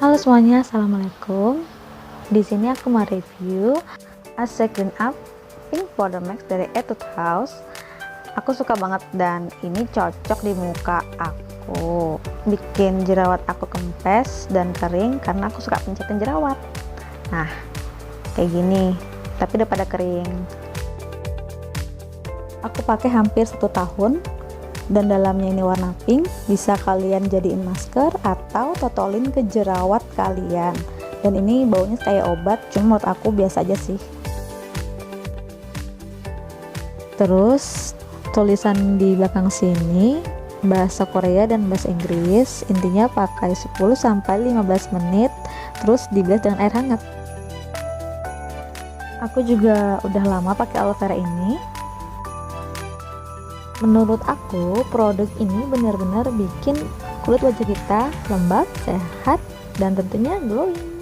Halo semuanya, assalamualaikum. Di sini aku mau review AC Clean Up Pink Powder Max dari Etude House. Aku suka banget dan ini cocok di muka aku. Bikin jerawat aku kempes dan kering karena aku suka pencetin jerawat. Nah, kayak gini, tapi udah pada kering. Aku pakai hampir 1 tahun. Dan dalamnya ini warna pink, bisa kalian jadiin masker atau totolin ke jerawat kalian. Dan ini baunya kayak obat, cuma menurut aku biasa aja sih. Terus tulisan di belakang sini bahasa Korea dan bahasa Inggris. Intinya pakai 10-15 menit, terus dibilas dengan air hangat. Aku juga udah lama pakai aloe vera ini. Menurut aku, produk ini benar-benar bikin kulit wajah kita lembab, sehat, dan tentunya glowing.